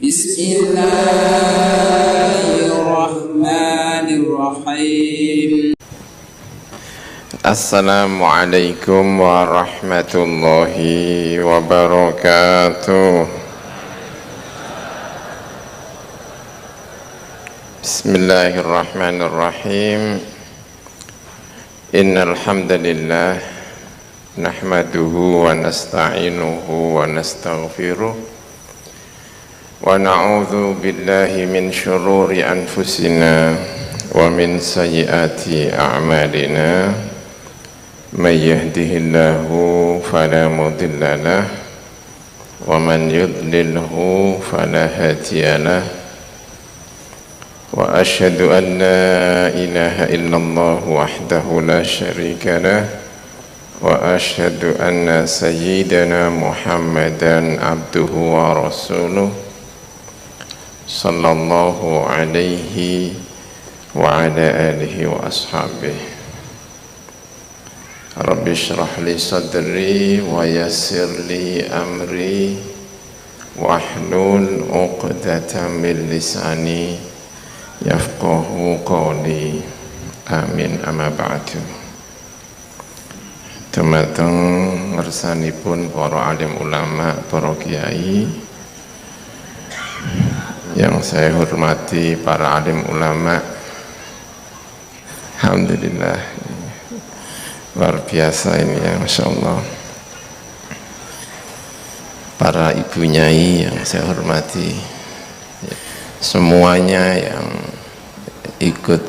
Bismillahirrahmanirrahim. Assalamualaikum warahmatullahi wabarakatuh. Bismillahirrahmanirrahim. Innal hamdalillah nahmaduhu wa nasta'inuhu wa nastaghfiruh wa na'udzu billahi min syururi anfusina wa min sayyiati a'malina. May yahdihillahu fala mudilla lahu wa man yudlilhu fala hadiya lahu. Wa asyhadu an la ilaha illallah wahdahu la syarika lahu wa asyhadu anna sayyidana Muhammadan abduhu wa rasuluh sallallahu alaihi wa ala alihi wa ashabihi. Rabbi shrah li sadri wa yassir li amri wahlul 'uqdatam min lisani yafqahu qawli. Amin. Amma ba'du. Dumateng ngersanipun para alim ulama, para kiai yang saya hormati, para alim ulama, alhamdulillah luar biasa ini ya, Masya Allah. Para ibu nyai yang saya hormati, semuanya yang ikut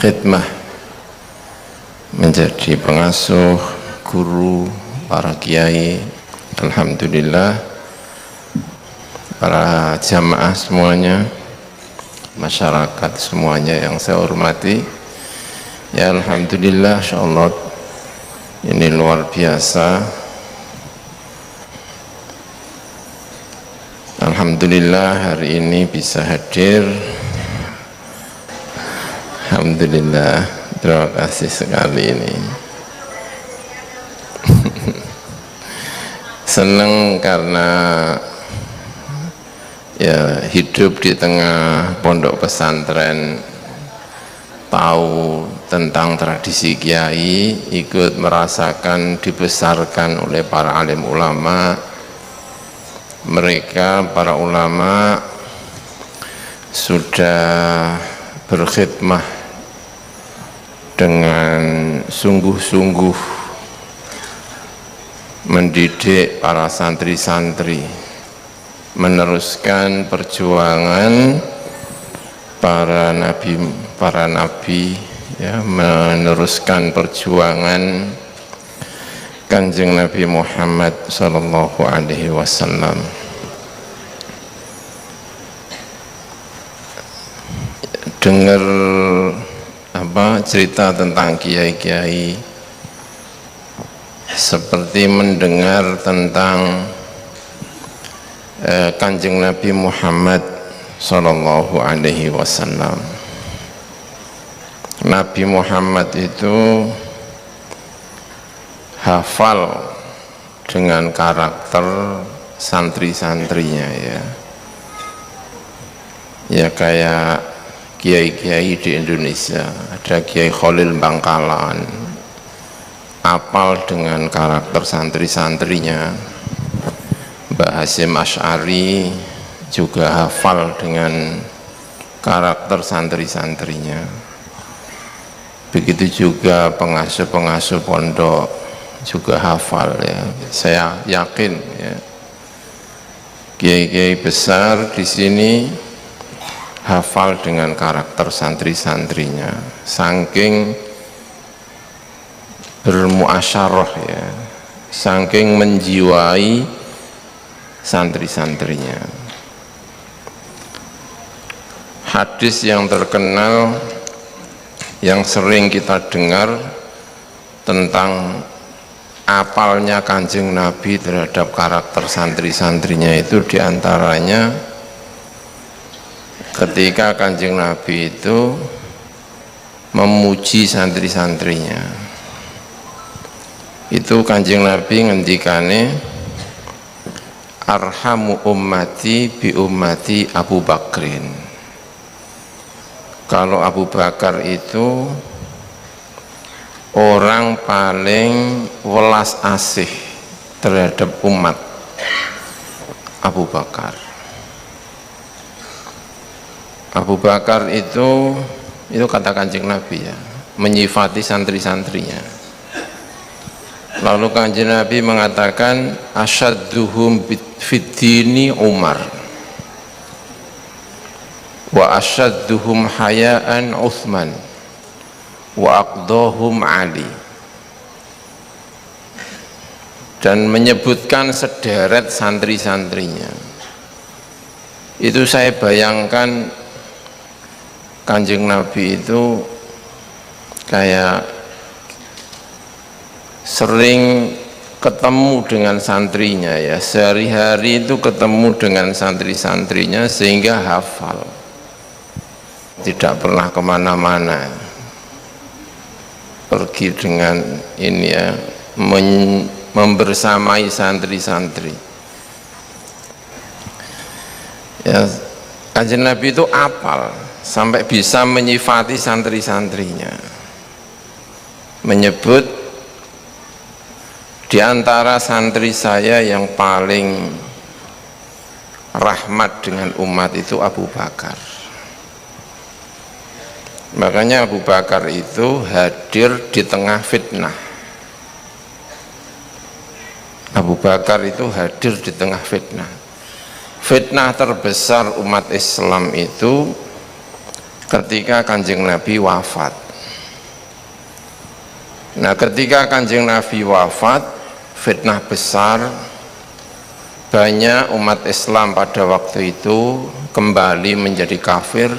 khidmah menjadi pengasuh, guru, para kiai, alhamdulillah. Para jamaah semuanya, masyarakat semuanya yang saya hormati, ya alhamdulillah, insyaallah ini luar biasa. Alhamdulillah hari ini bisa hadir. Alhamdulillah, terima kasih sekali ini. Senang karena ya hidup di tengah pondok pesantren, tahu tentang tradisi kiai, ikut merasakan dibesarkan oleh para alim ulama. Mereka para ulama sudah berkhidmah dengan sungguh-sungguh mendidik para santri-santri, meneruskan perjuangan para nabi ya, meneruskan perjuangan Kanjeng Nabi Muhammad sallallahu alaihi wasallam. Dengar cerita tentang kiai-kiai seperti mendengar tentang Kanjeng Nabi Muhammad sallallahu alaihi wasallam. Nabi Muhammad itu hafal dengan karakter santri-santrinya ya. Ya kayak kiai-kiai di Indonesia, ada Kiai Khalil Bangkalan, hafal dengan karakter santri-santrinya. Mbah Hasyim Asy'ari juga hafal dengan karakter santri-santrinya. Begitu juga pengasuh-pengasuh pondok juga hafal ya. Saya yakin ya, kiai-kiai besar di sini hafal dengan karakter santri-santrinya, saking bermuasyarah ya, saking menjiwai santri-santrinya. Hadis yang terkenal yang sering kita dengar tentang apalnya Kanjeng Nabi terhadap karakter santri-santrinya itu diantaranya ketika Kanjeng Nabi itu memuji santri-santrinya. Itu Kanjeng Nabi ngendikane, arhamu ummati bi ummati Abu Bakrin. Kalau Abu Bakar itu orang paling welas asih terhadap umat. Abu Bakar. Abu Bakar itu kata Kanjeng Nabi ya, menyifati santri-santrinya. Lalu Kanjeng Nabi mengatakan asyadduhum fiddini Umar wa asyadduhum hayaan Utsman wa aqdahum Ali, dan menyebutkan sederet santri-santrinya. Itu saya bayangkan Kanjeng Nabi itu kayak sering ketemu dengan santrinya ya, sehari-hari itu ketemu dengan santri-santrinya sehingga hafal, tidak pernah kemana-mana, pergi dengan ini ya, membersamai santri-santri ya. Kanjeng Nabi itu apal sampai bisa menyifati santri-santrinya, menyebut di antara santri saya yang paling rahmat dengan umat itu Abu Bakar. Makanya Abu Bakar itu hadir di tengah fitnah. Abu Bakar itu hadir di tengah fitnah. Fitnah terbesar umat Islam itu ketika Kanjeng Nabi wafat. Nah, ketika Kanjeng Nabi wafat, fitnah besar, banyak umat Islam pada waktu itu kembali menjadi kafir.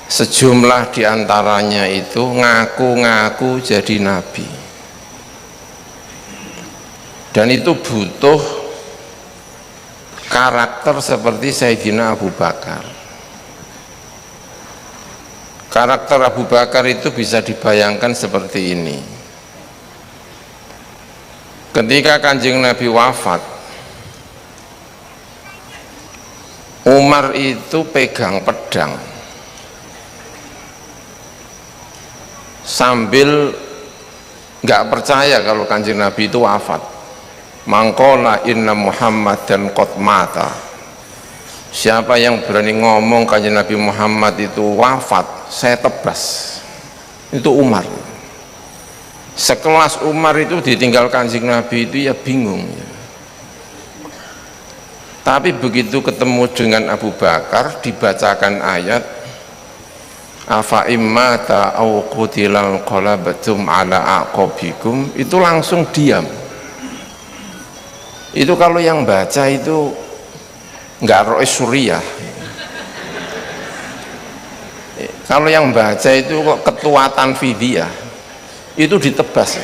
Sejumlah diantaranya itu ngaku-ngaku jadi nabi, dan itu butuh karakter seperti Sayyidina Abu Bakar. Karakter Abu Bakar itu bisa dibayangkan seperti ini. Ketika Kanjeng Nabi wafat, Umar itu pegang pedang sambil nggak percaya kalau Kanjeng Nabi itu wafat. Mangkola inna Muhammadan qad mata. Siapa yang berani ngomong Kanjeng Nabi Muhammad itu wafat, saya tebas. Itu Umar. Sekelas Umar itu ditinggal Kanjeng Nabi itu ya bingung ya. Tapi begitu ketemu dengan Abu Bakar, dibacakan ayat afa immata au qutilal qalabatum ala aqabikum, itu langsung diam. Itu kalau yang baca itu enggak ro'is suriyah. Kalau yang baca itu kok ketua tanfidiyah, itu ditebas.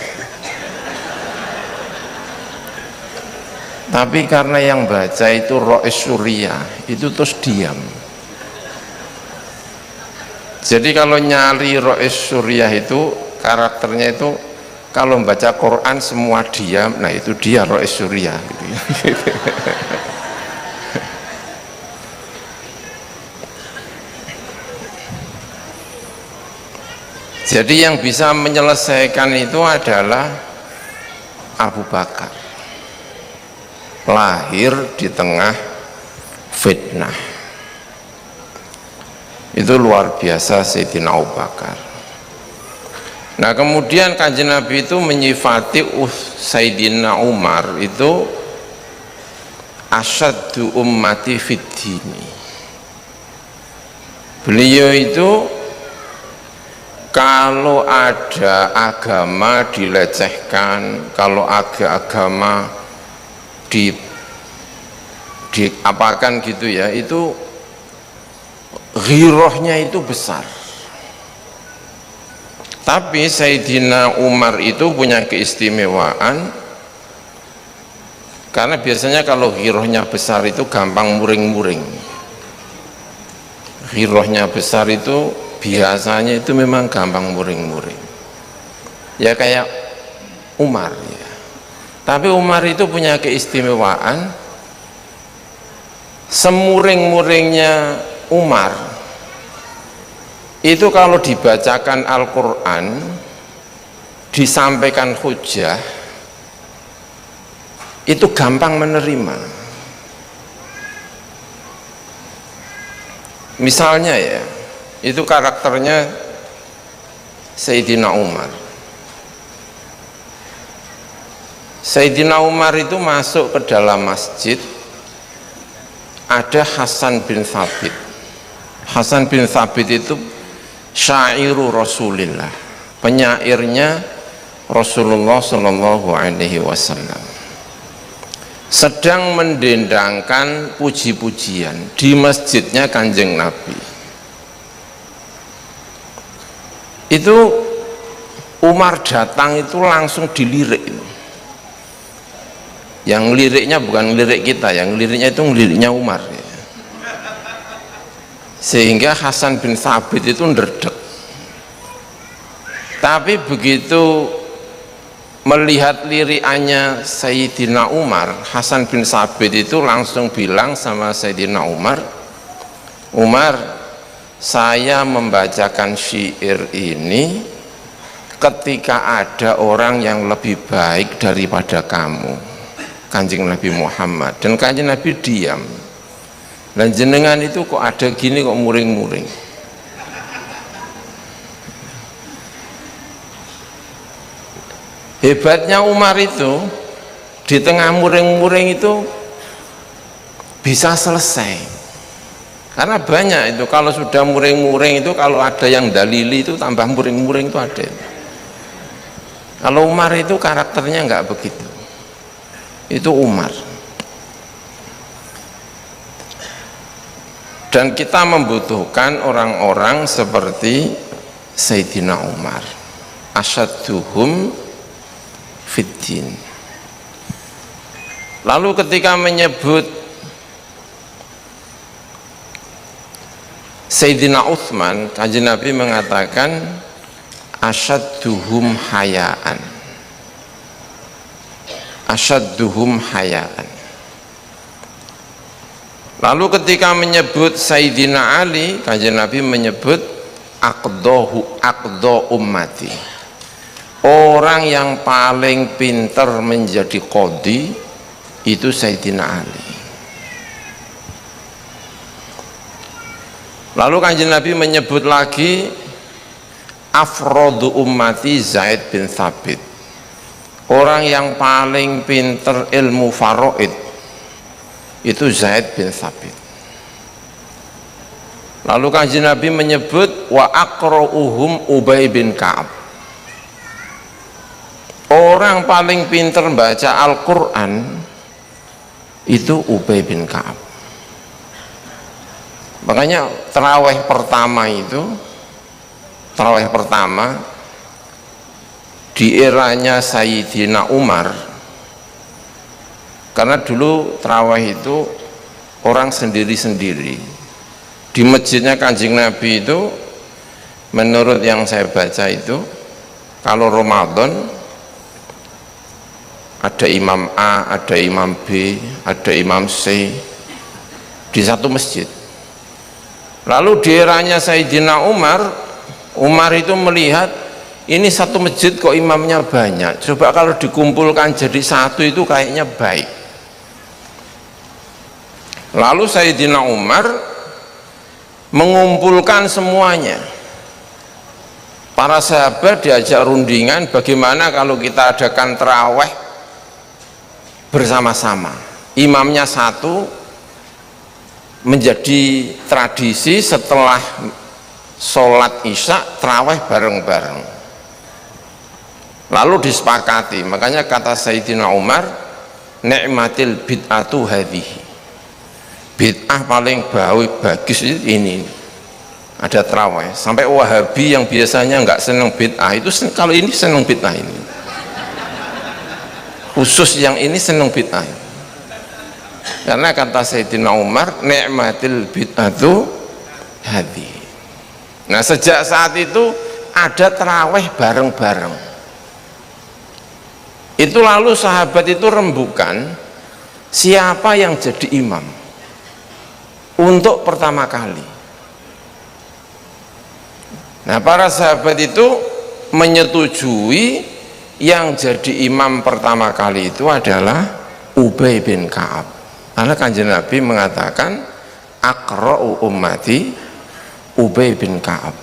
Tapi karena yang baca itu ro'is suriyah, itu terus diam. Jadi kalau nyari ro'is suriyah itu karakternya itu kalau membaca Quran semua diam, nah itu dia ro'is suriyah gitu ya. Jadi yang bisa menyelesaikan itu adalah Abu Bakar, lahir di tengah fitnah. Itu luar biasa Sayyidina Abu Bakar. Nah, kemudian Kanjeng Nabi itu menyifati Sayyidina Umar itu asyaddu ummati fiddini. Beliau itu kalau ada agama dilecehkan, kalau ada agama diapakan gitu ya, itu ghirohnya itu besar. Tapi Sayyidina Umar itu punya keistimewaan, karena biasanya kalau ghirohnya besar itu gampang muring-muring. Ghirohnya besar itu biasanya itu memang gampang muring-muring. Ya kayak Umar ya. Tapi Umar itu punya keistimewaan, semuring-muringnya Umar itu kalau dibacakan Al-Quran, disampaikan hujah, itu gampang menerima. Misalnya ya, itu karakternya Sayyidina Umar. Sayyidina Umar itu masuk ke dalam masjid, ada Hasan bin Thabit. Hasan bin Thabit itu syairu Rasulillah, penyairnya Rasulullah Shallallahu Alaihi Wasallam, sedang mendendangkan puji-pujian di masjidnya Kanjeng Nabi. Itu Umar datang itu langsung dilirik. Yang liriknya bukan lirik kita, yang liriknya itu liriknya Umar ya. Sehingga Hasan bin Thabit itu ndredeg. Tapi begitu melihat lirikannya Sayyidina Umar, Hasan bin Thabit itu langsung bilang sama Sayyidina Umar, Umar, saya membacakan syair ini ketika ada orang yang lebih baik daripada kamu, Kanjeng Nabi Muhammad. Dan Kanjeng Nabi diam, dan jenengan itu kok ada gini, kok muring-muring. Hebatnya Umar itu, di tengah muring-muring itu bisa selesai. Karena banyak itu, kalau sudah muring-muring itu, kalau ada yang dalili itu tambah muring-muring itu ada. Kalau Umar itu karakternya enggak begitu. Itu Umar. Dan kita membutuhkan orang-orang seperti Sayyidina Umar, asyadduhum fiddin. Lalu ketika menyebut Sayyidina Utsman, Kanjeng Nabi mengatakan asyadduhum hayaan, asyadduhum hayaan. Lalu ketika menyebut Sayyidina Ali, Kanjeng Nabi menyebut aqdo ummati, orang yang paling pintar menjadi qadhi itu Sayyidina Ali. Lalu Kanjeng Nabi menyebut lagi afrodu ummati Zaid bin Thabit, orang yang paling pintar ilmu faraid itu Zaid bin Thabit. Lalu Kanjeng Nabi menyebut wa aqra'uhum Ubay bin Ka'ab, orang paling pintar baca Al-Quran itu Ubay bin Ka'ab. Makanya tarawih pertama itu, tarawih pertama di eranya Sayyidina Umar, karena dulu tarawih itu orang sendiri-sendiri. Di masjidnya Kanjeng Nabi itu, menurut yang saya baca itu, kalau Ramadan ada imam A, ada imam B, ada imam C di satu masjid. Lalu di eranya Sayyidina Umar, Umar itu melihat ini satu masjid kok imamnya banyak, coba kalau dikumpulkan jadi satu itu kayaknya baik. Lalu Sayyidina Umar mengumpulkan semuanya. Para sahabat diajak rundingan, bagaimana kalau kita adakan tarawih bersama-sama, imamnya satu, menjadi tradisi setelah sholat isya tarawih bareng-bareng. Lalu disepakati, makanya kata Sayyidina Umar, ni'matil bid'atu hadhihi, bid'ah paling bagus ini, ada tarawih. Sampai Wahabi yang biasanya nggak senang bid'ah itu kalau ini senang bid'ah ini, khusus yang ini senang bid'ah. Karena kata Sayyidina Umar, ni'matil bid'atu hadhi. Nah sejak saat itu ada tarawih bareng-bareng. Itu lalu sahabat itu rembukan siapa yang jadi imam untuk pertama kali. Nah, para sahabat itu menyetujui yang jadi imam pertama kali itu adalah Ubay bin Ka'ab. Karena Kanjeng Nabi mengatakan aqra'u ummati Ubay bin Ka'ab.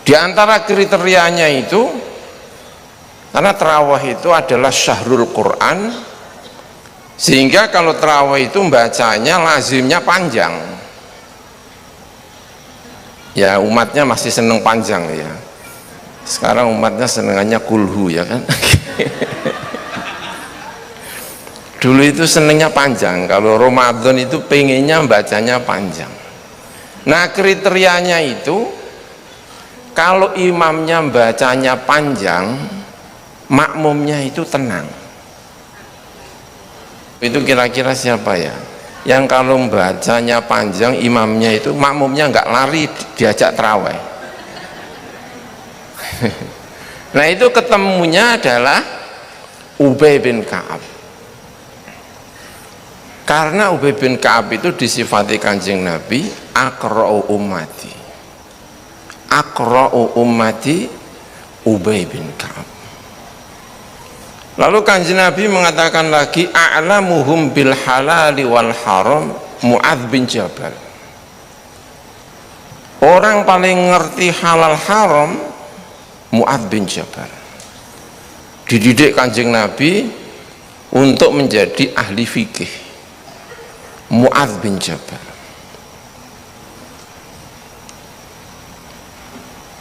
Di antara kriterianya itu, karena terawih itu adalah syahrul Quran, sehingga kalau terawih itu bacanya lazimnya panjang. Ya, umatnya masih seneng panjang ya. Sekarang umatnya senengannya kulhu ya kan. Dulu itu senengnya panjang, kalau Ramadan itu pengennya bacanya panjang. Nah, kriterianya itu kalau imamnya bacanya panjang, makmumnya itu tenang. Itu kira-kira siapa ya? Yang kalau bacanya panjang, imamnya itu, makmumnya nggak lari diajak terawih. Nah, itu ketemunya adalah Ubay bin Ka'ab. Karena Ubay bin Ka'ab itu disifati Kanjeng Nabi aqra'u ummati. Aqra'u ummati Ubay bin Ka'ab. Lalu Kanjeng Nabi mengatakan lagi a'lamuhum bil halali wal haram Mu'adz bin Jabal. Orang paling ngerti halal haram Mu'adz bin Jabal. Dididik Kanjeng Nabi untuk menjadi ahli fikih. Mu'adz bin Jabal.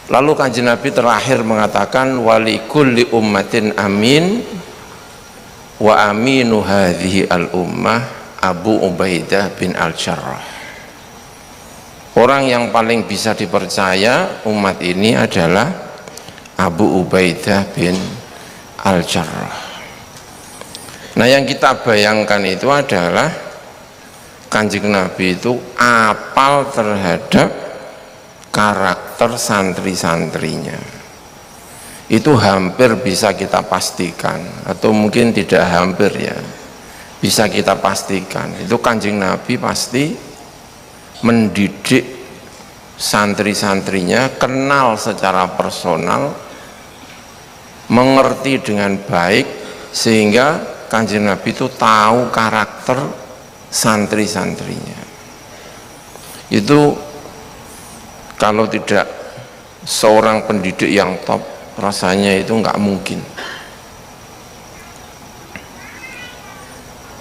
Lalu Kanjeng Nabi terakhir mengatakan wali kulli ummatin amin wa aminu hadhihi al ummah Abu Ubaidah bin al-Jarrah. Orang yang paling bisa dipercaya umat ini adalah Abu Ubaidah bin al-Jarrah. Nah, yang kita bayangkan itu adalah Kanjeng Nabi itu apal terhadap karakter santri-santrinya. Itu hampir bisa kita pastikan, atau mungkin tidak hampir ya, bisa kita pastikan itu Kanjeng Nabi pasti mendidik santri-santrinya, kenal secara personal, mengerti dengan baik, sehingga Kanjeng Nabi itu tahu karakter santri-santrinya. Itu kalau tidak seorang pendidik yang top, rasanya itu nggak mungkin.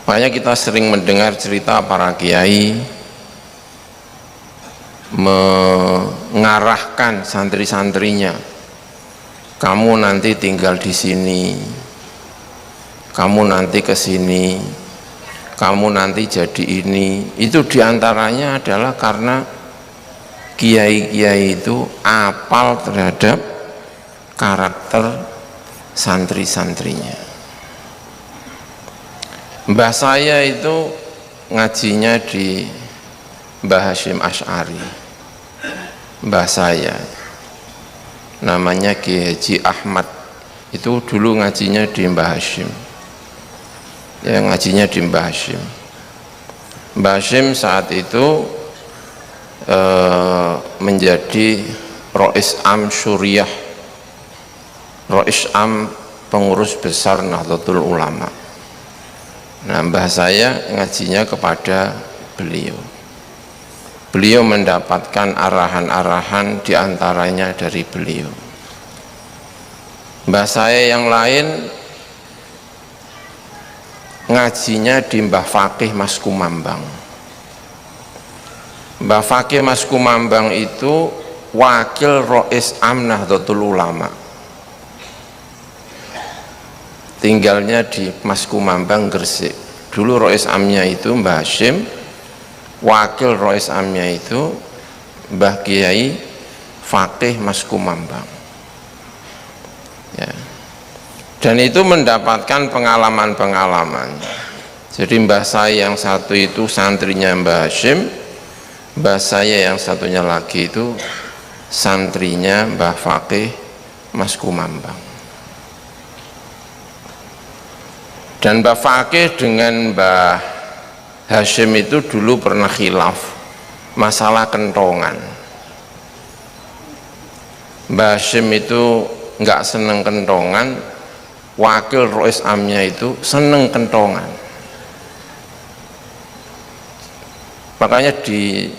Makanya kita sering mendengar cerita para kiai mengarahkan santri-santrinya, kamu nanti tinggal di sini, kamu nanti ke sini, kamu nanti jadi ini. Itu diantaranya adalah karena kiai-kiai itu apal terhadap karakter santri-santrinya. Mbah saya itu ngajinya di Mbah Hasyim Asy'ari. Mbah saya namanya Kiai Haji Ahmad, itu dulu ngajinya di Mbah Hasyim. Ya, ngajinya di Mbah Hasyim. Mbah Hasyim saat itu menjadi Rois Am Suriah, Rois Am pengurus besar Nahdlatul Ulama. Nah, mbah saya ngajinya kepada beliau. Beliau mendapatkan arahan-arahan diantaranya dari beliau. Mbah saya yang lain ngajinya di Mbah Fakih Mas Kumambang. Mbah Fakih Mas Kumambang itu wakil Rois Am Nahdlatul Ulama, tinggalnya di Mas Kumambang Gresik. Dulu Rois Amnya itu Mbah Hasyim, wakil Rois Amnya itu Mbah Kiai Fakih Mas Kumambang ya. Dan itu mendapatkan pengalaman-pengalaman. Jadi mbah saya yang satu itu santrinya Mbah Hasyim, mbah saya yang satunya lagi itu santrinya Mbah Fakih Mas Kumambang. Dan Mbah Fakih dengan Mbah Hashim itu dulu pernah khilaf masalah kentongan. Mbah Hashim itu nggak seneng kentongan, wakil Rois Amnya itu seneng kentongan. Makanya di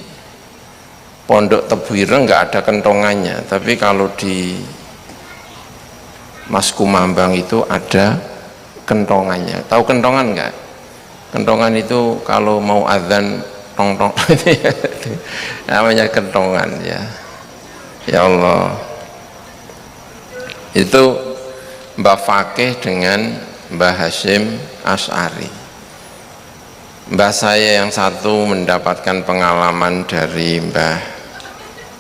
Pondok Tebuireng nggak ada kentongannya, tapi kalau di Mas Kumambang itu ada kentongannya. Tahu kentongan nggak? Kentongan itu kalau mau azan tong-tong namanya kentongan ya. Ya Allah. Itu Mbah Fakih dengan Mbah Hashim Asy'ari. Mbah saya yang satu mendapatkan pengalaman dari Mbah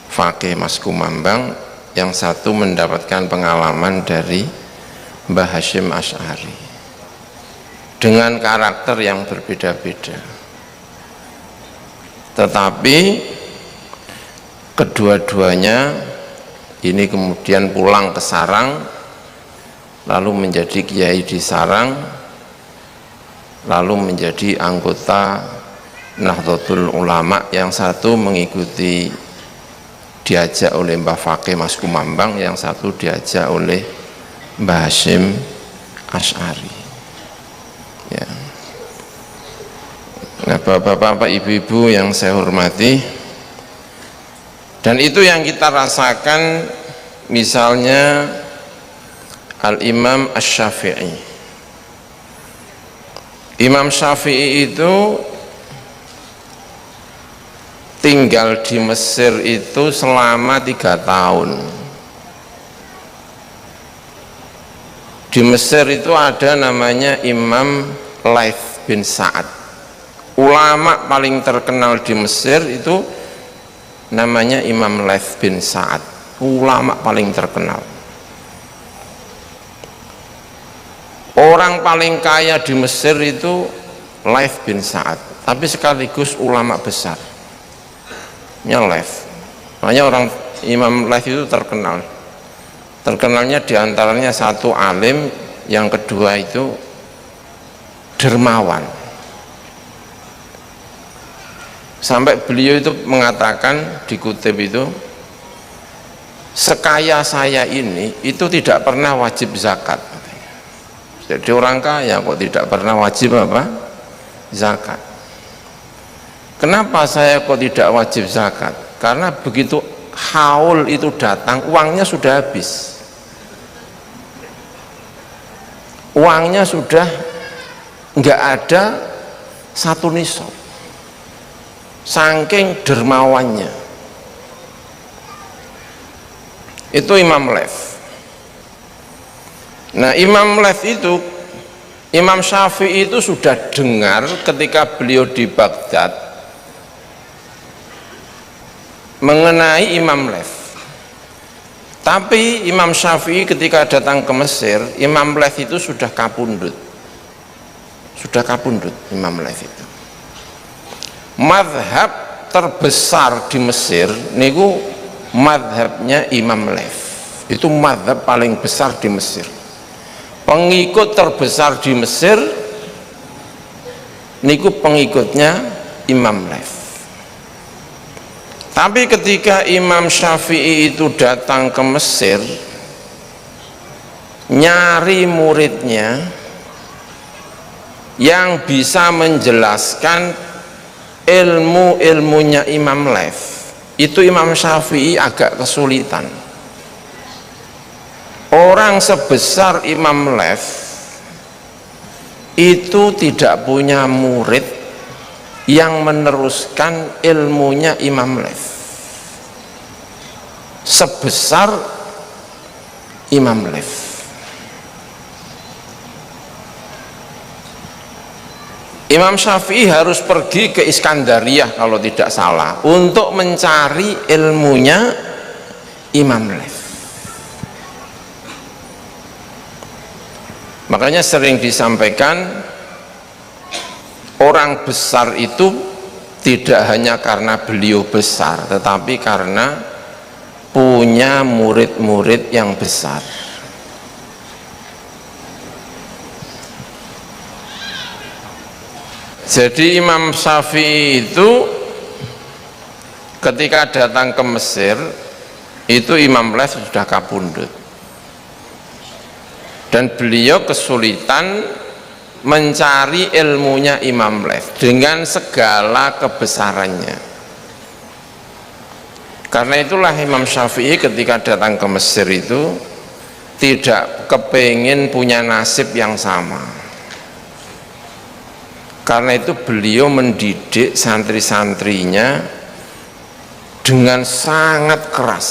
Fakih Mas Kumambang, yang satu mendapatkan pengalaman dari Mbah Hashim Asy'ari dengan karakter yang berbeda-beda, tetapi kedua-duanya ini kemudian pulang ke Sarang, lalu menjadi kiai di Sarang, lalu menjadi anggota Nahdlatul Ulama. Yang satu mengikuti diajak oleh Mbah Fakih Mas Kumambang, yang satu diajak oleh Mbah Hashim Asy'ari ya. Nah, bapak-bapak, ibu-ibu yang saya hormati, dan itu yang kita rasakan misalnya Al-Imam Asy-Syafi'i. Imam Syafi'i itu tinggal di Mesir itu selama 3 tahun. Di Mesir itu ada namanya Imam Laits bin Sa'ad. Ulama paling terkenal di Mesir itu namanya Imam Laits bin Sa'ad. Ulama paling terkenal. Orang paling kaya di Mesir itu Laits bin Sa'ad, tapi sekaligus ulama besar. Laits. Makanya orang Imam Laits itu terkenal. Terkenalnya diantaranya satu alim, yang kedua itu dermawan. Sampai beliau itu mengatakan, dikutip itu, sekaya saya ini itu tidak pernah wajib zakat. Jadi orang kaya kok tidak pernah wajib apa? Zakat. Kenapa saya kok tidak wajib zakat? Karena begitu haul itu datang, uangnya sudah habis. Uangnya sudah nggak ada satu nisab, saking dermawannya. Itu Imam Laits. Nah, Imam Laits itu, Imam Syafi'i itu sudah dengar ketika beliau di Baghdad mengenai Imam Laits. Tapi Imam Syafi'i ketika datang ke Mesir, Imam Laits itu sudah kapundut. Sudah kapundut Imam Laits itu. Madhab terbesar di Mesir niku madhabnya Imam Laits. Itu madhab paling besar di Mesir. Pengikut terbesar di Mesir niku pengikutnya Imam Laits. Tapi ketika Imam Syafi'i itu datang ke Mesir nyari muridnya yang bisa menjelaskan ilmu-ilmunya Imam Laits, itu Imam Syafi'i agak kesulitan. Orang sebesar Imam Laits itu tidak punya murid yang meneruskan ilmunya Imam Laits sebesar Imam Laits. Imam Syafi'i harus pergi ke Iskandariyah kalau tidak salah untuk mencari ilmunya Imam Laits. Makanya sering disampaikan, orang besar itu tidak hanya karena beliau besar, tetapi karena punya murid-murid yang besar. Jadi Imam Syafi'i itu ketika datang ke Mesir itu Imam Laits sudah kapundhut, dan beliau kesulitan mencari ilmunya Imam Laits dengan segala kebesarannya. Karena itulah Imam Syafi'i ketika datang ke Mesir itu tidak kepingin punya nasib yang sama. Karena itu beliau mendidik santri-santrinya dengan sangat keras,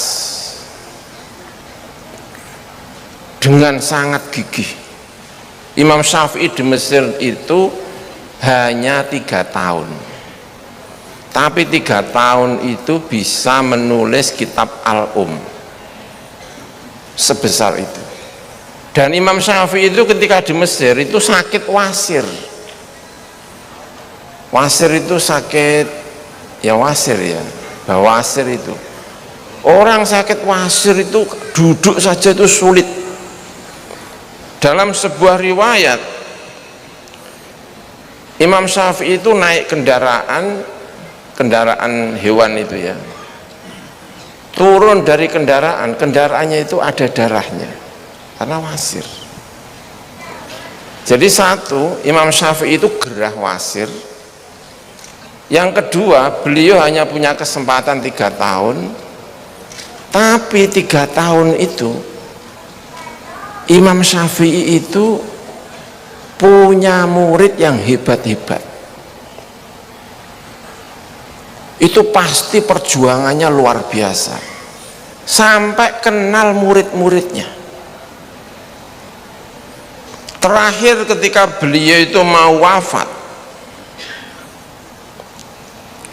dengan sangat gigih. Imam Syafi'i di Mesir itu hanya 3 tahun, tapi 3 tahun itu bisa menulis kitab Al-Um sebesar itu. Dan Imam Syafi'i itu ketika di Mesir itu sakit wasir. Wasir itu sakit, ya wasir ya, bawasir itu. Orang sakit wasir itu duduk saja itu sulit. Dalam sebuah riwayat, Imam Syafi'i itu naik kendaraan hewan itu ya, turun dari kendaraannya itu ada darahnya karena wasir. Jadi satu, Imam Syafi'i itu gerah wasir. Yang kedua, beliau hanya punya kesempatan 3 tahun, tapi 3 tahun itu Imam Syafi'i itu punya murid yang hebat-hebat. Itu pasti perjuangannya luar biasa, sampai kenal murid-muridnya. Terakhir ketika beliau itu mau wafat,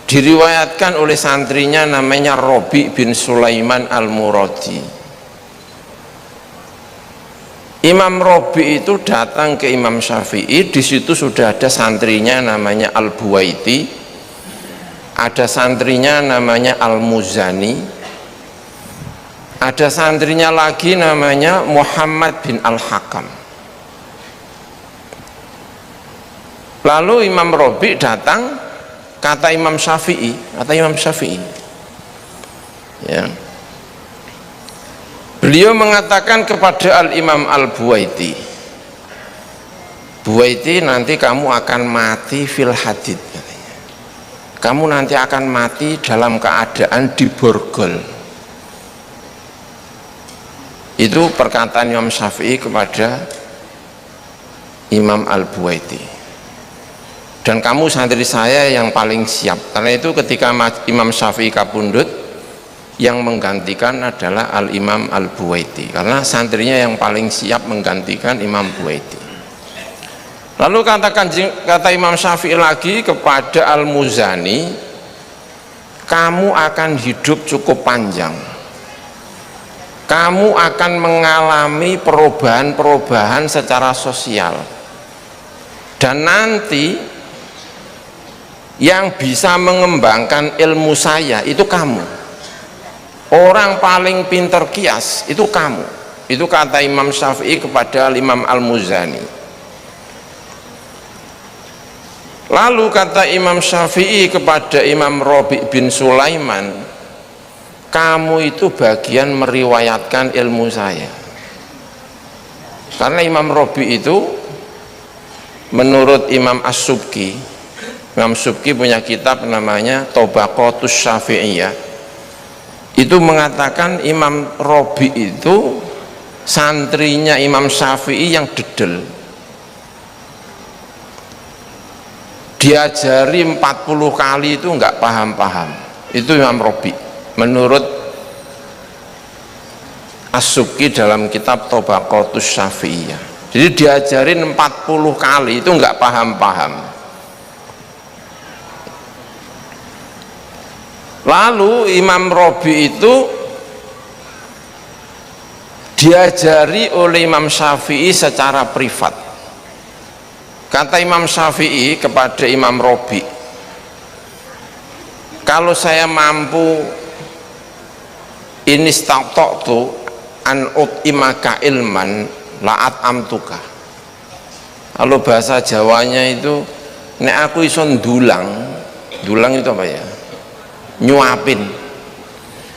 diriwayatkan oleh santrinya namanya Robi bin Sulaiman Al-Muradi. Imam Robi itu datang ke Imam Syafi'i, di situ sudah ada santrinya namanya Al-Buwaiti, ada santrinya namanya Al-Muzani, ada santrinya lagi namanya Muhammad bin Al-Hakam. Lalu Imam Robi datang, kata Imam Syafi'i, ya, beliau mengatakan kepada Al-Imam Al-Buwaiti, Buwaiti, nanti kamu akan mati fil hadid, kamu nanti akan mati dalam keadaan diborgol. Itu perkataan Imam Syafi'i kepada Imam Al-Buwaiti. Dan kamu santri saya yang paling siap. Karena itu ketika Imam Syafi'i kapundhut, yang menggantikan adalah Al-Imam Al-Buwaiti, karena santrinya yang paling siap menggantikan Imam Buwaiti. Lalu kata Imam Syafi'i lagi kepada Al-Muzani, kamu akan hidup cukup panjang, kamu akan mengalami perubahan-perubahan secara sosial, dan nanti yang bisa mengembangkan ilmu saya itu kamu. Orang paling pinter kias itu kamu. Itu kata Imam Syafi'i kepada Imam Al-Muzani. Lalu kata Imam Syafi'i kepada Imam Robi bin Sulaiman, kamu itu bagian meriwayatkan ilmu saya. Karena Imam Robi itu menurut Imam As-Subki, Imam Subki punya kitab namanya Tobaqatus Syafi'iyah, itu mengatakan Imam Robi itu santrinya Imam Syafi'i yang dedel, diajari 40 kali itu enggak paham-paham. Itu Imam Robi menurut As-Subki dalam kitab Tobaqatus Syafi'iyah. Jadi diajarin 40 kali itu enggak paham-paham. Lalu Imam Robi itu diajari oleh Imam Syafi'i secara privat. Kata Imam Syafi'i kepada Imam Robi, kalau saya mampu inistata'tu an ut'imaka ilman la'at amtuka. Kalau bahasa Jawanya itu, nek aku iso ndulang itu apa ya, nyuapin.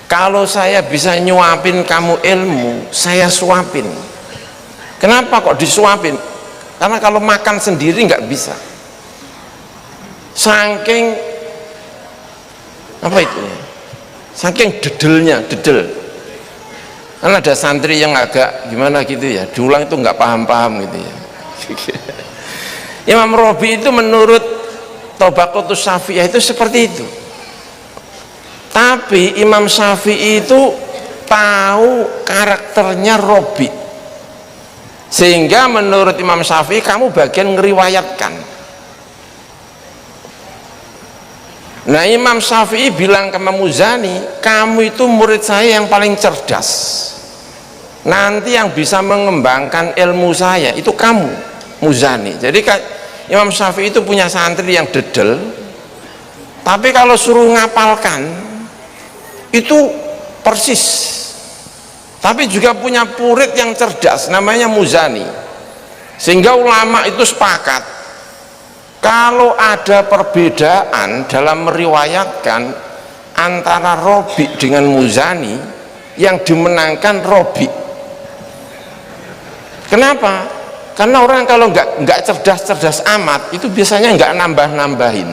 Kalau saya bisa nyuapin kamu ilmu, saya suapin. Kenapa kok disuapin? Karena kalau makan sendiri nggak bisa, saking apa itu ya, saking dedel. Kan ada santri yang agak gimana gitu ya, diulang itu nggak paham gitu ya. Imam Rabi itu menurut Tabaqatus Syafi'iyah itu seperti itu. Tapi Imam Syafi'i itu tahu karakternya Rabi, sehingga menurut Imam Syafi'i kamu bagian ngeriwayatkan. Nah, Imam Syafi'i bilang ke Imam Muzani, kamu itu murid saya yang paling cerdas, nanti yang bisa mengembangkan ilmu saya itu kamu, Muzani. Jadi Imam Syafi'i itu punya santri yang dedel, tapi kalau suruh ngapalkan itu persis. Tapi juga punya murid yang cerdas namanya Muzani, sehingga ulama itu sepakat kalau ada perbedaan dalam meriwayatkan antara Rabi dengan Muzani, yang dimenangkan Rabi. Kenapa? Karena orang kalau nggak cerdas amat itu biasanya nggak nambahin.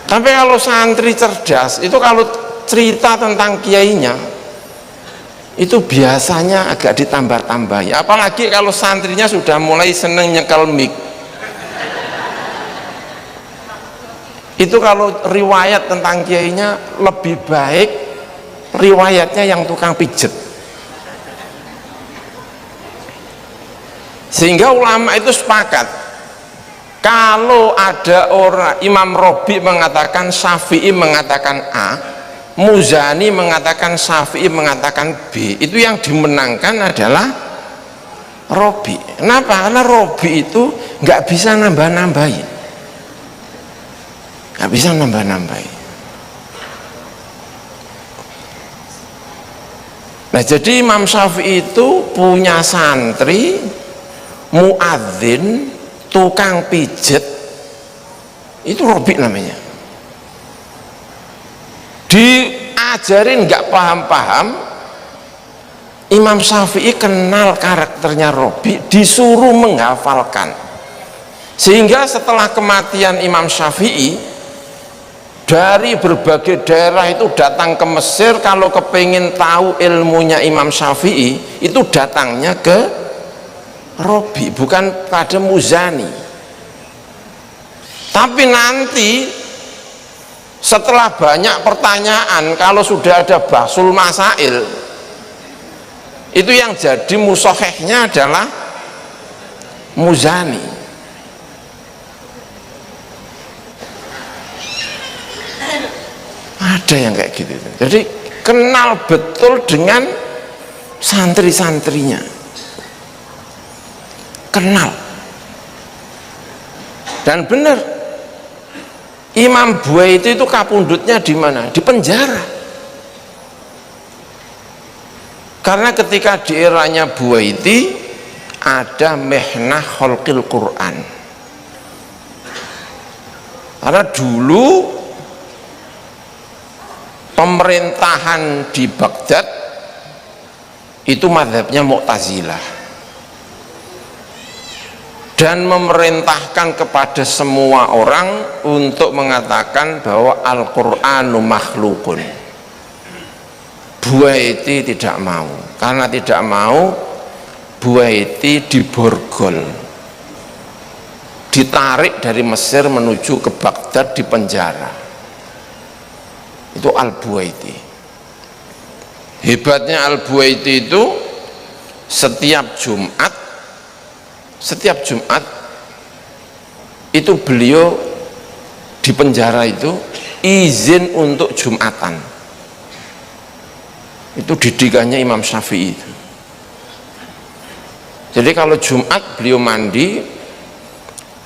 Tapi kalau santri cerdas itu kalau cerita tentang kiainya itu biasanya agak ditambah-tambahi. Apalagi kalau santrinya sudah mulai seneng nyekel mic, itu kalau riwayat tentang kiainya lebih baik riwayatnya yang tukang pijet. Sehingga ulama itu sepakat kalau ada orang, Imam Rabi mengatakan Syafi'i mengatakan A, Muzani mengatakan Syafi'i mengatakan B, itu yang dimenangkan adalah Rabi. Kenapa? Karena Rabi itu nggak bisa nambah-nambahin, nggak bisa nambah-nambahin. Nah, jadi Imam Syafi'i itu punya santri muadzin, tukang pijet, itu Rabi namanya. Diajarin nggak paham-paham, Imam Syafi'i kenal karakternya Rabi, disuruh menghafalkan. Sehingga setelah kematian Imam Syafi'i, dari berbagai daerah itu datang ke Mesir kalau kepingin tahu ilmunya Imam Syafi'i, itu datangnya ke Rabi, bukan pada Muzani. Tapi nanti setelah banyak pertanyaan, kalau sudah ada bahsul masail, itu yang jadi musahihnya adalah Muzani. Ada yang kayak gitu. Jadi kenal betul dengan santri-santrinya, kenal. Dan benar, Imam Buaiti itu kapundutnya di mana? Di penjara. Karena ketika di eranya Buaiti ada mihnah khalqil Quran. Karena dulu pemerintahan di Baghdad itu mazhabnya Mu'tazilah, dan memerintahkan kepada semua orang untuk mengatakan bahwa Al-Qur'anu makhlukun. Buaiti tidak mau. Karena tidak mau, Buaiti diborgol, ditarik dari Mesir menuju ke Baghdad, di penjara. Itu Al-Buaiti. Hebatnya Al-Buaiti itu setiap Jumat itu beliau di penjara itu izin untuk Jumatan. Itu didikannya Imam Syafi'i itu. Jadi kalau Jumat beliau mandi,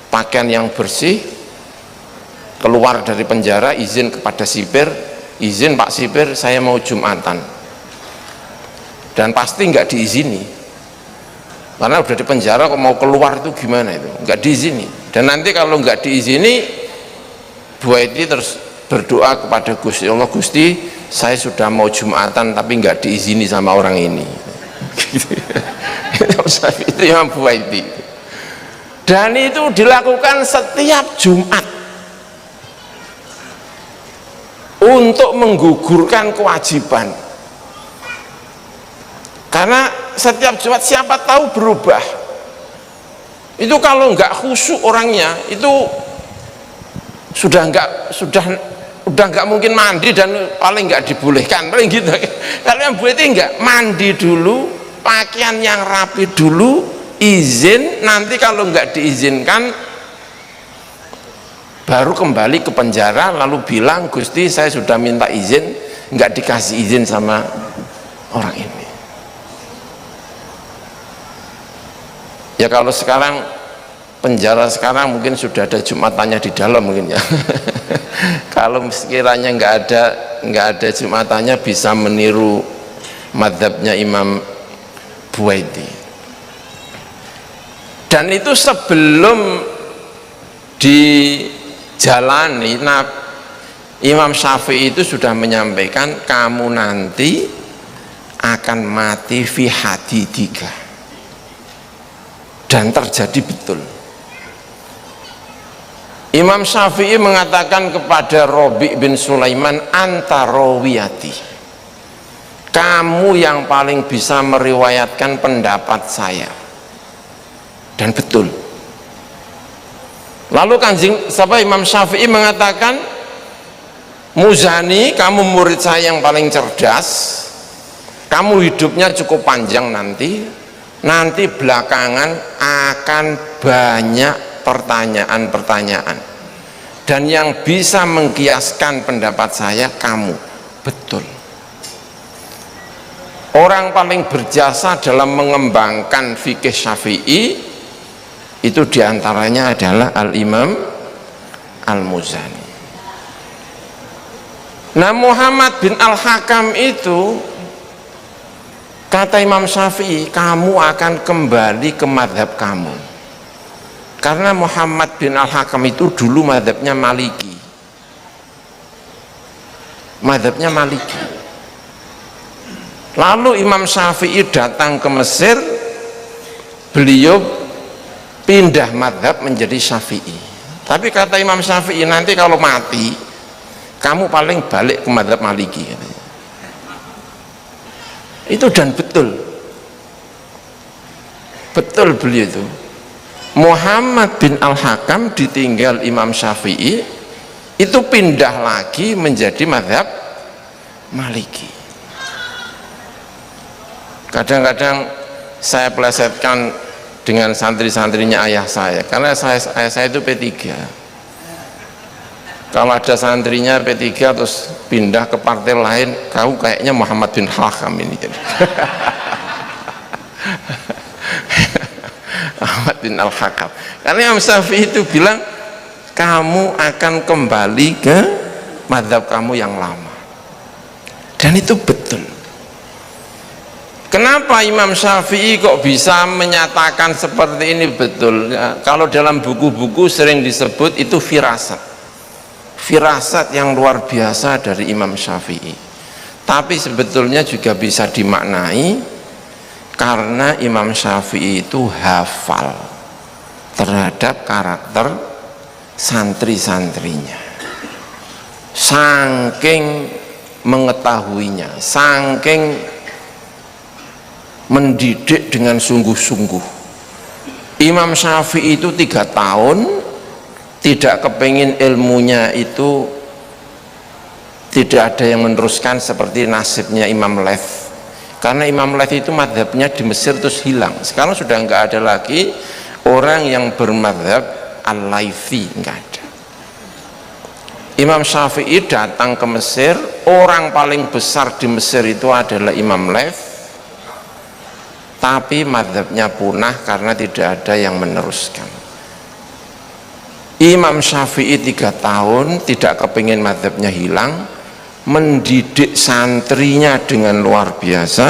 pakaian yang bersih, keluar dari penjara, izin kepada sipir, izin Pak Sipir saya mau Jumatan, dan pasti nggak diizini. karena udah di penjara kok mau keluar itu gimana, itu nggak diizini. Dan nanti kalau nggak diizini, Buaiti terus berdoa kepada Gusti Allah, Gusti saya sudah mau Jumatan tapi nggak diizini sama orang ini. Itu Imam Buaiti. Dan itu dilakukan setiap Jumat untuk menggugurkan kewajiban. Karena setiap Jumat siapa tahu berubah. Itu kalau nggak khusyuk orangnya itu udah nggak mungkin mandi dan paling nggak dibolehkan, paling gitu. Kalian Buaiti nggak mandi dulu, pakaian yang rapi dulu, izin, nanti kalau nggak diizinkan baru kembali ke penjara lalu bilang, Gusti saya sudah minta izin, nggak dikasih izin sama orang ini. Ya kalau sekarang penjara sekarang mungkin sudah ada Jumatannya di dalam mungkin ya. Kalau sekiranya nggak ada Jumatannya bisa meniru mazhabnya Imam Buaiti. Dan itu sebelum dijalani, Imam Syafi'i itu sudah menyampaikan kamu nanti akan mati fi hadidika. Dan terjadi betul. Imam Syafi'i mengatakan kepada Robi bin Sulaiman, anta rawiyati, kamu yang paling bisa meriwayatkan pendapat saya. Dan betul. Lalu Imam Syafi'i mengatakan, Muzani, kamu murid saya yang paling cerdas, kamu hidupnya cukup panjang nanti belakangan akan banyak pertanyaan-pertanyaan, dan yang bisa mengkiaskan pendapat saya kamu. Betul. Orang paling berjasa dalam mengembangkan fikih Syafi'i itu diantaranya adalah Al-Imam Al-Muzani. Nah, Muhammad bin Al-Hakam itu, kata Imam Syafi'i, kamu akan kembali ke madhab kamu. Karena Muhammad bin Al-Hakam itu dulu madhabnya Maliki. Madhabnya Maliki. Lalu Imam Syafi'i datang ke Mesir, beliau pindah madhab menjadi Syafi'i. Tapi kata Imam Syafi'i, nanti kalau mati, kamu paling balik ke madhab Maliki. Itu dan betul beliau itu. Muhammad bin Al-Hakam ditinggal Imam Syafi'i, itu pindah lagi menjadi madhab Maliki. Kadang-kadang saya plesetkan dengan santri-santrinya ayah saya, karena ayah saya itu P3. Kalau ada santrinya P3 terus pindah ke partai lain, kau kayaknya Muhammad bin Al-Hakam ini. Muhammad bin Al-Hakam. Karena Imam Syafi'i itu bilang, kamu akan kembali ke mazhab kamu yang lama. Dan itu betul. Kenapa Imam Syafi'i kok bisa menyatakan seperti ini betul? Ya, kalau dalam buku-buku sering disebut itu firasat. Firasat yang luar biasa dari Imam Syafi'i. Tapi sebetulnya juga bisa dimaknai karena Imam Syafi'i itu hafal terhadap karakter santri-santrinya, saking mengetahuinya, saking mendidik dengan sungguh-sungguh. Imam Syafi'i itu 3 tahun tidak kepingin ilmunya itu tidak ada yang meneruskan seperti nasibnya Imam Lath. Karena Imam Lath itu madhabnya di Mesir terus hilang. Sekarang sudah nggak ada lagi orang yang bermadhab Al-Laythi, nggak ada. Imam Syafi'i datang ke Mesir, orang paling besar di Mesir itu adalah Imam Lath, tapi madhabnya punah karena tidak ada yang meneruskan. Imam Syafi'i 3 tahun tidak kepingin madhabnya hilang, mendidik santrinya dengan luar biasa,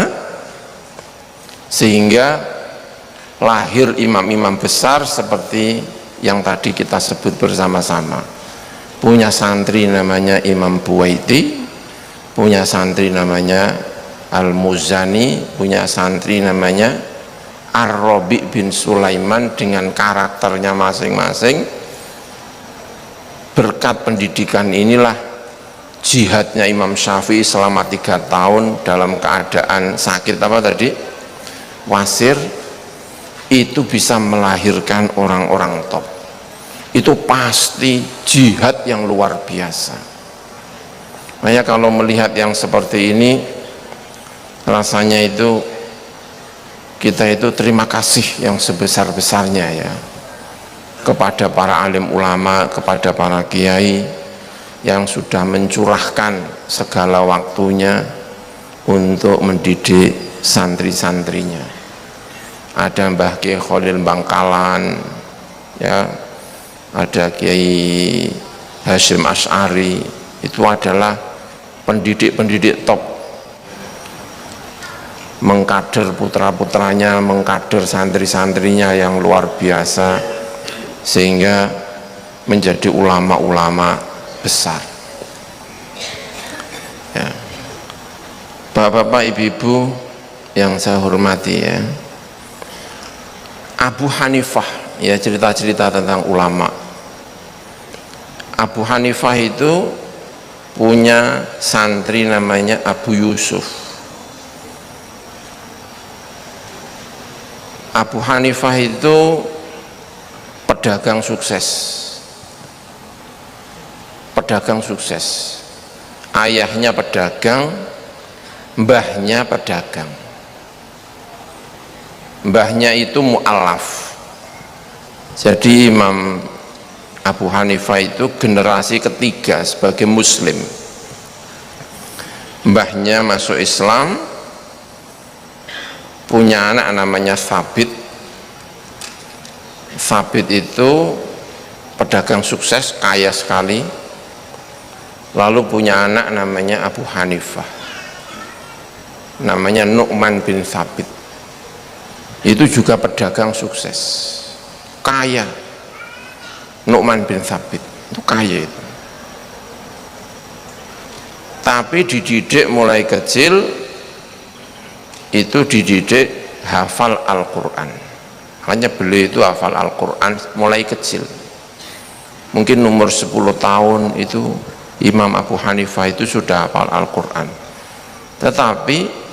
sehingga lahir imam-imam besar seperti yang tadi kita sebut bersama-sama. Punya santri namanya Imam Buwaiti, punya santri namanya Al-Muzani, punya santri namanya Ar-Rabi' bin Sulaiman dengan karakternya masing-masing. Berkat pendidikan inilah jihadnya Imam Syafi'i selama 3 tahun dalam keadaan sakit wasir, itu bisa melahirkan orang-orang top. Itu pasti jihad yang luar biasa. Makanya kalau melihat yang seperti ini, rasanya itu kita itu terima kasih yang sebesar-besarnya ya kepada para alim ulama, kepada para kiai yang sudah mencurahkan segala waktunya untuk mendidik santri-santrinya. Ada Mbah Kiai Khalil Bangkalan, ya, ada Kiai Hasyim Asy'ari, itu adalah pendidik-pendidik top, mengkader putra-putranya, mengkader santri-santrinya yang luar biasa, sehingga menjadi ulama-ulama besar. Ya. Bapak-bapak, ibu-ibu yang saya hormati ya, Abu Hanifah, ya, cerita-cerita tentang ulama. Abu Hanifah itu punya santri namanya Abu Yusuf. Abu Hanifah itu pedagang sukses. Pedagang sukses. Ayahnya pedagang, mbahnya pedagang. Mbahnya itu mu'alaf. Jadi Imam Abu Hanifah itu generasi ketiga sebagai muslim. Mbahnya masuk Islam, punya anak namanya Thabit. Thabit itu pedagang sukses, kaya sekali. Lalu punya anak namanya Abu Hanifah, namanya Nu'man bin Thabit. Itu juga pedagang sukses, kaya. Nu'man bin Thabit itu kaya itu. Tapi dididik mulai kecil, itu dididik hafal Al-Quran. Hanya beliau itu hafal Al-Quran mulai kecil. Mungkin umur 10 tahun itu Imam Abu Hanifah itu sudah hafal Al-Quran. Tetapi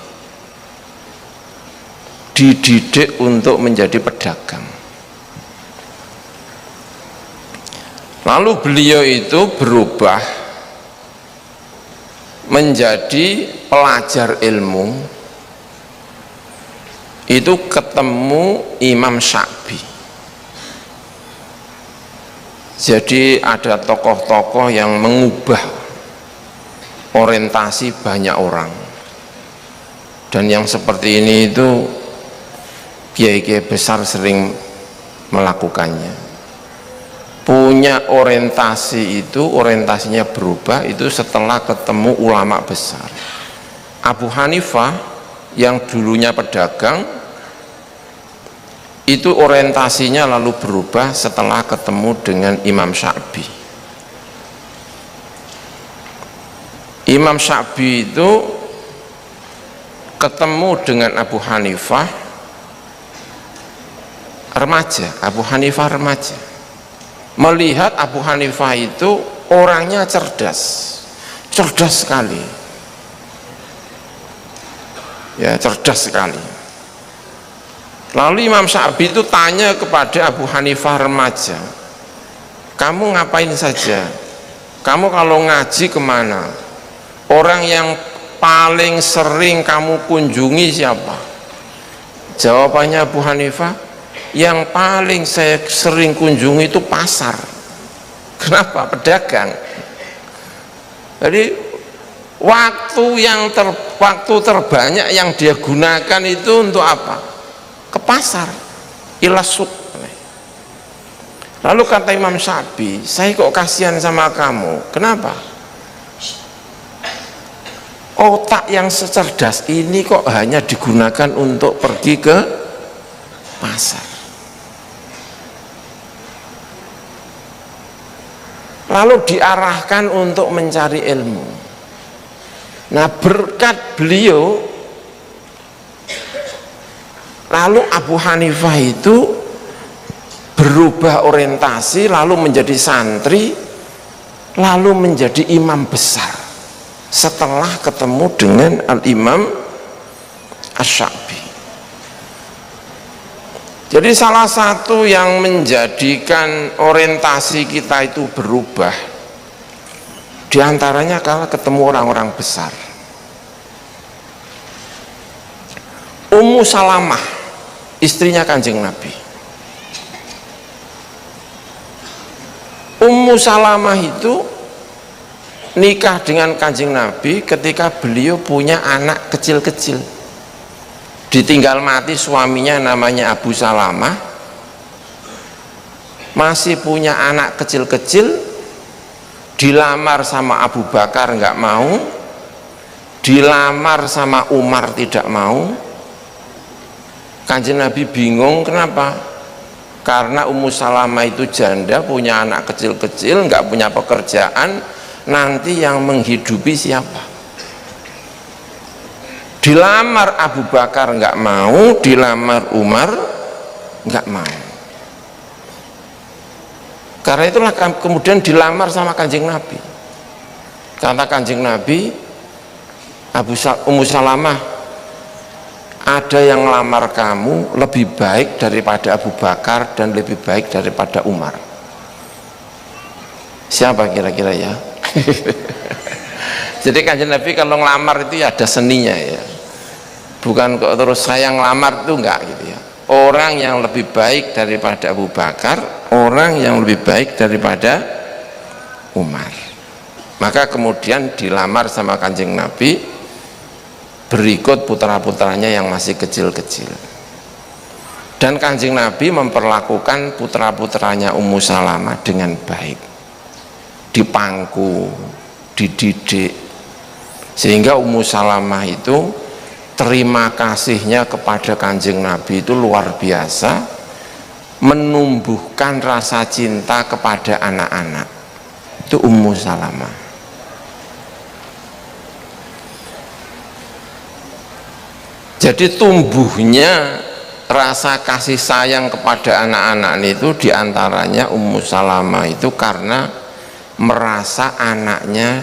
dididik untuk menjadi pedagang. Lalu beliau itu berubah menjadi pelajar ilmu, itu ketemu Imam Sya'bi. Jadi ada tokoh-tokoh yang mengubah orientasi banyak orang, dan yang seperti ini itu kiai-kiai besar sering melakukannya. Punya orientasi itu, orientasinya berubah itu setelah ketemu ulama besar. Abu Hanifah yang dulunya pedagang itu orientasinya lalu berubah setelah ketemu dengan Imam Sya'bi. Imam Sya'bi itu ketemu dengan Abu Hanifah remaja, Abu Hanifah remaja. Melihat Abu Hanifah itu orangnya cerdas, cerdas sekali, ya, cerdas sekali. Lalu Imam Sya'bi itu tanya kepada Abu Hanifah remaja, kamu ngapain saja? Kamu kalau ngaji kemana? Orang yang paling sering kamu kunjungi siapa? Jawabannya Abu Hanifah, yang paling saya sering kunjungi itu pasar. Kenapa? Pedagang. Jadi waktu terbanyak yang dia gunakan itu untuk apa? Ke pasar, ilasuk. Lalu kata Imam Sya'bi, saya kok kasihan sama kamu. Kenapa? Otak yang secerdas ini kok hanya digunakan untuk pergi ke pasar. Lalu diarahkan untuk mencari ilmu. Nah, berkat beliau, lalu Abu Hanifah itu berubah orientasi, lalu menjadi santri, lalu menjadi imam besar setelah ketemu dengan Al-Imam Asy-Sya'bi. Jadi salah satu yang menjadikan orientasi kita itu berubah, diantaranya kalau ketemu orang-orang besar. Ummu Salamah, istrinya Kanjeng Nabi. Ummu Salamah itu nikah dengan Kanjeng Nabi ketika beliau punya anak kecil-kecil. Ditinggal mati suaminya namanya Abu Salamah, masih punya anak kecil-kecil, dilamar sama Abu Bakar nggak mau, dilamar sama Umar tidak mau. Kanjeng Nabi bingung, kenapa? Karena Ummu Salamah itu janda, punya anak kecil-kecil, nggak punya pekerjaan, nanti yang menghidupi siapa? Dilamar Abu Bakar nggak mau, dilamar Umar nggak mau. Karena itulah kemudian dilamar sama Kanjeng Nabi. Kata Kanjeng Nabi, Ummu Salamah, ada yang ngelamar kamu lebih baik daripada Abu Bakar dan lebih baik daripada Umar. Siapa kira-kira ya? Jadi Kanjeng Nabi kalau ngelamar itu ya ada seninya ya, bukan kok terus saya ngelamar itu enggak gitu ya. Orang yang lebih baik daripada Abu Bakar, orang yang lebih baik daripada Umar. Maka kemudian dilamar sama Kanjeng Nabi, berikut putra-putranya yang masih kecil-kecil. Dan Kanjeng Nabi memperlakukan putra-putranya Ummu Salamah dengan baik, dipangku, dididik, sehingga Ummu Salamah itu terima kasihnya kepada Kanjeng Nabi itu luar biasa, menumbuhkan rasa cinta kepada anak-anak. Itu Ummu Salamah. Jadi tumbuhnya rasa kasih sayang kepada anak-anak itu diantaranya Ummu Salamah itu karena merasa anaknya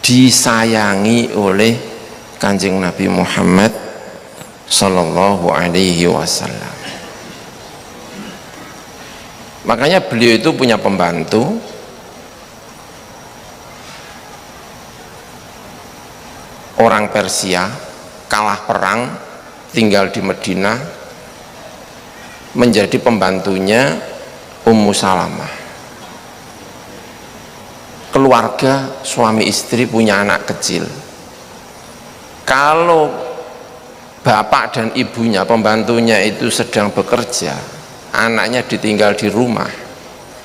disayangi oleh Kanjeng Nabi Muhammad Sallallahu Alaihi Wasallam. Makanya beliau itu punya pembantu, orang Persia, kalah perang, tinggal di Madinah, menjadi pembantunya Ummu Salamah. Keluarga suami istri punya anak kecil. Kalau bapak dan ibunya, pembantunya itu sedang bekerja, anaknya ditinggal di rumah,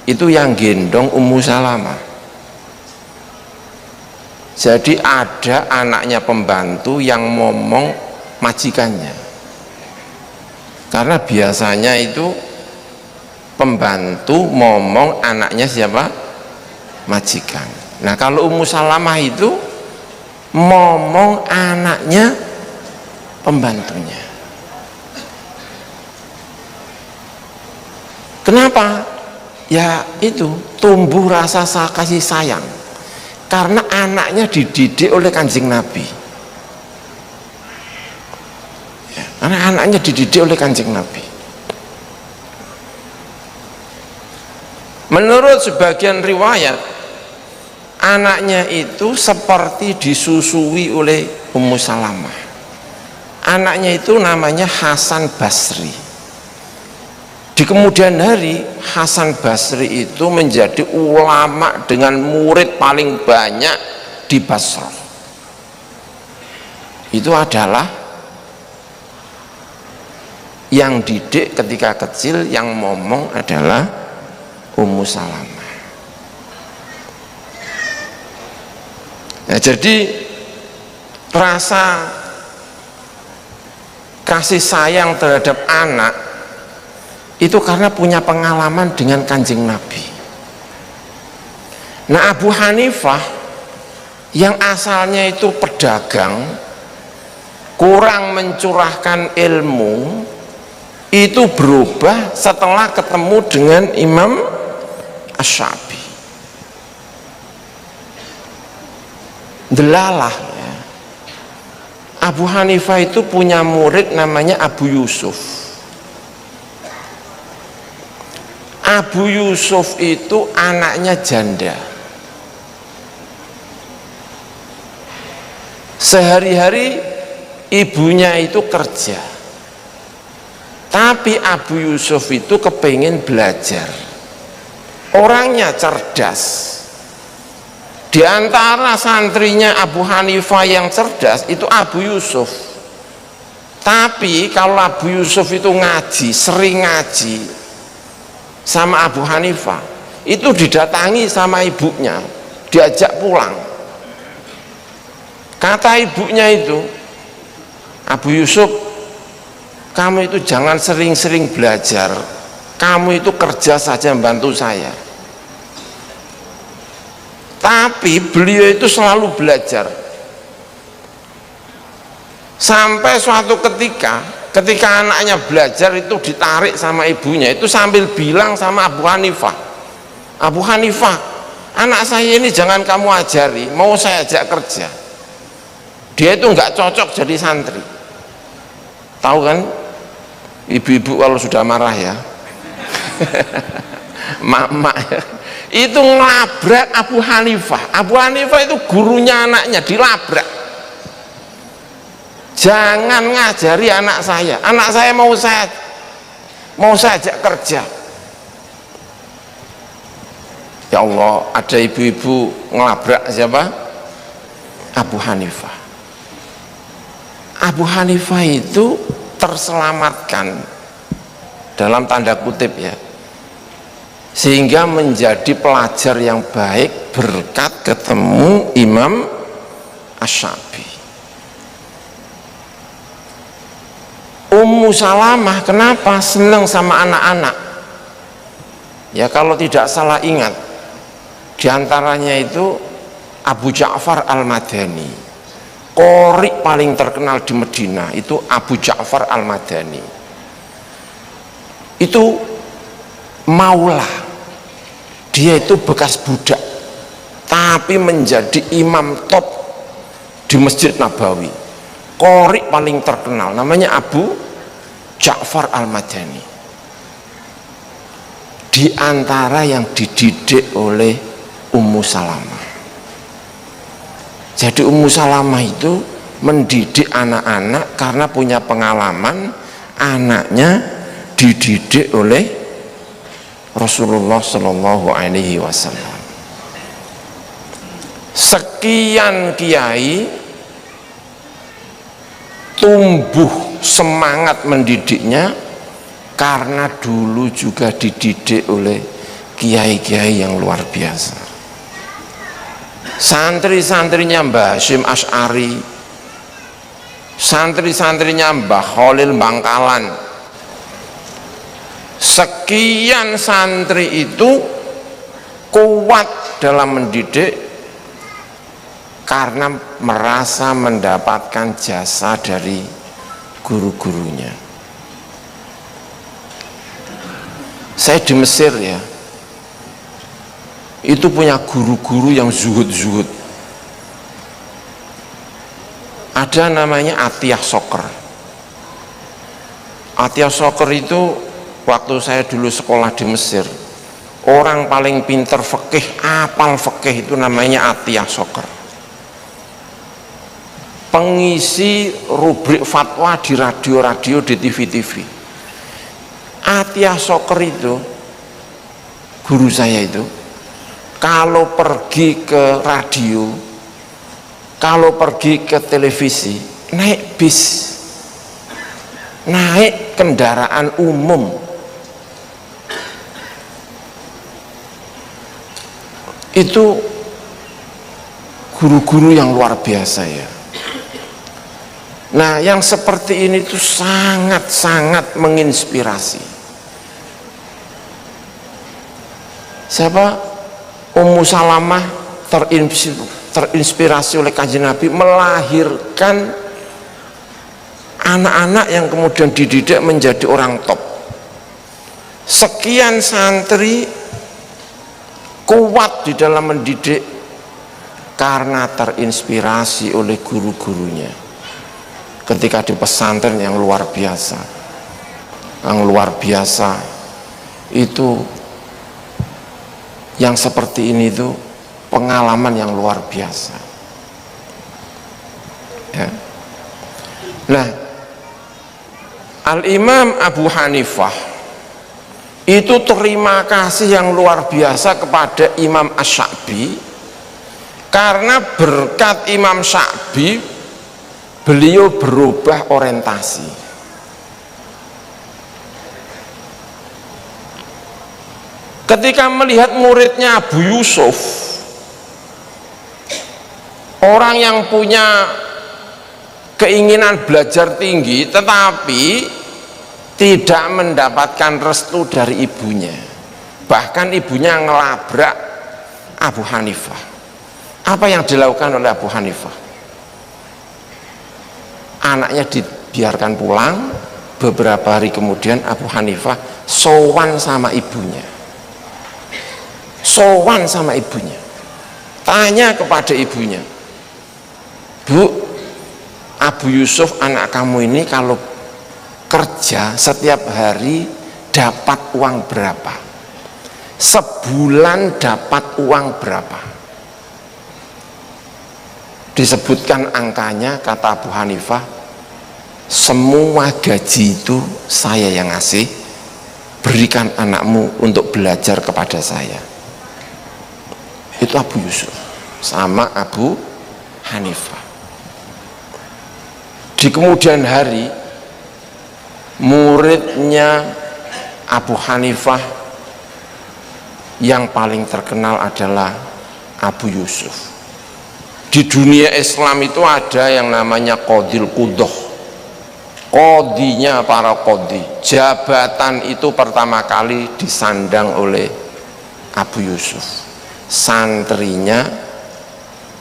itu yang gendong Ummu Salamah. Jadi ada anaknya pembantu yang ngomong majikannya, karena biasanya itu pembantu ngomong anaknya siapa? Majikan. Nah kalau Ummu Salamah itu ngomong anaknya pembantunya. Kenapa? Ya itu tumbuh rasa kasih sayang karena anaknya dididik oleh Kanjeng Nabi ya, karena anaknya dididik oleh Kanjeng Nabi. Menurut sebagian riwayat, anaknya itu seperti disusui oleh Ummu Salamah. Anaknya itu namanya Hasan Basri. Di kemudian hari, Hasan Basri itu menjadi ulama dengan murid paling banyak di Basrah. Itu adalah yang didik ketika kecil, yang ngomong adalah Ummu Salamah. Nah, jadi rasa kasih sayang terhadap anak Itu karena punya pengalaman dengan Kanjeng Nabi. Nah, Abu Hanifah yang asalnya itu pedagang, kurang mencurahkan ilmu, itu berubah setelah ketemu dengan Imam Asy-Syafi'i. Delalah ya. Abu Hanifah itu punya murid namanya Abu Yusuf. Abu Yusuf itu anaknya janda. Sehari-hari ibunya itu kerja, tapi Abu Yusuf itu kepingin belajar. Orangnya cerdas. Di antara santrinya Abu Hanifah yang cerdas itu Abu Yusuf. Tapi kalau Abu Yusuf itu ngaji, sering ngaji sama Abu Hanifah, itu didatangi sama ibunya, diajak pulang. Kata ibunya itu, Abu Yusuf, kamu itu jangan sering-sering belajar, kamu itu kerja saja membantu saya. Tapi beliau itu selalu belajar. Sampai suatu ketika anaknya belajar itu ditarik sama ibunya, itu sambil bilang sama Abu Hanifah, Abu Hanifah, anak saya ini jangan kamu ajari, mau saya ajak kerja. Dia itu nggak cocok jadi santri. Tahu kan, ibu-ibu kalau sudah marah ya, mama ya, itu ngelabrak Abu Hanifah. Abu Hanifah itu gurunya anaknya, dilabrak. Jangan ngajari anak saya mau saya ajak kerja. Ya Allah, ada ibu-ibu ngelabrak siapa? Abu Hanifah. Abu Hanifah itu terselamatkan dalam tanda kutip ya, sehingga menjadi pelajar yang baik berkat ketemu Imam Asy-Syafi'i. Ummu Salamah kenapa senang sama anak-anak? Ya kalau tidak salah ingat, diantaranya itu Abu Ja'far Al-Madani, qori paling terkenal di Medina itu Abu Ja'far Al-Madani. Itu maula, dia itu bekas budak tapi menjadi imam top di Masjid Nabawi. Qori paling terkenal namanya Abu Ja'far Al-Madani. Di antara yang dididik oleh Ummu Salamah. Jadi Ummu Salamah itu mendidik anak-anak karena punya pengalaman anaknya dididik oleh Rasulullah Shallallahu Alaihi Wasallam. Sekian kiai tumbuh semangat mendidiknya karena dulu juga dididik oleh kiai-kiai yang luar biasa. Santri-santrinya Mbah Hasyim Asy'ari, santri-santrinya Mbah Khalil Bangkalan, sekian santri itu kuat dalam mendidik karena merasa mendapatkan jasa dari guru-gurunya. Saya di Mesir ya, itu punya guru-guru yang zuhud-zuhud. Ada namanya Atiyah Soker. Atiyah Soker itu waktu saya dulu sekolah di Mesir, orang paling pinter fikih, apal fikih itu namanya Atiyah Soker. Pengisi rubrik fatwa di radio-radio, di TV-TV. Atiyah Soker itu guru saya itu, kalau pergi ke radio, kalau pergi ke televisi, naik bis, naik kendaraan umum. Itu guru-guru yang luar biasa ya. Nah, yang seperti ini tuh sangat-sangat menginspirasi. siapa, Ummu Salamah terinspirasi oleh Kanjeng Nabi melahirkan anak-anak yang kemudian dididik menjadi orang top. Sekian santri kuat di dalam mendidik karena terinspirasi oleh guru-gurunya ketika di pesantren yang luar biasa. Yang luar biasa itu, yang seperti ini itu pengalaman yang luar biasa ya. Nah, Al-Imam Abu Hanifah itu terima kasih yang luar biasa kepada Imam Asy-Sya'bi, karena berkat Imam Sya'bi beliau berubah orientasi. Ketika melihat muridnya Abu Yusuf, orang yang punya keinginan belajar tinggi tetapi tidak mendapatkan restu dari ibunya, bahkan ibunya ngelabrak Abu Hanifah. Apa yang dilakukan oleh Abu Hanifah? Anaknya dibiarkan pulang. Beberapa hari kemudian Abu Hanifah sowan sama ibunya, tanya kepada ibunya, Bu, Abu Yusuf anak kamu ini kalau kerja setiap hari dapat uang berapa? Sebulan dapat uang berapa? Disebutkan angkanya, kata Abu Hanifah, semua gaji itu saya yang ngasih, berikan anakmu untuk belajar kepada saya. Itu Abu Yusuf sama Abu Hanifah. Di kemudian hari, muridnya Abu Hanifah yang paling terkenal adalah Abu Yusuf. Di dunia Islam itu ada yang namanya Qadil Qudoh, qadinya para qadi. Jabatan itu pertama kali disandang oleh Abu Yusuf, santrinya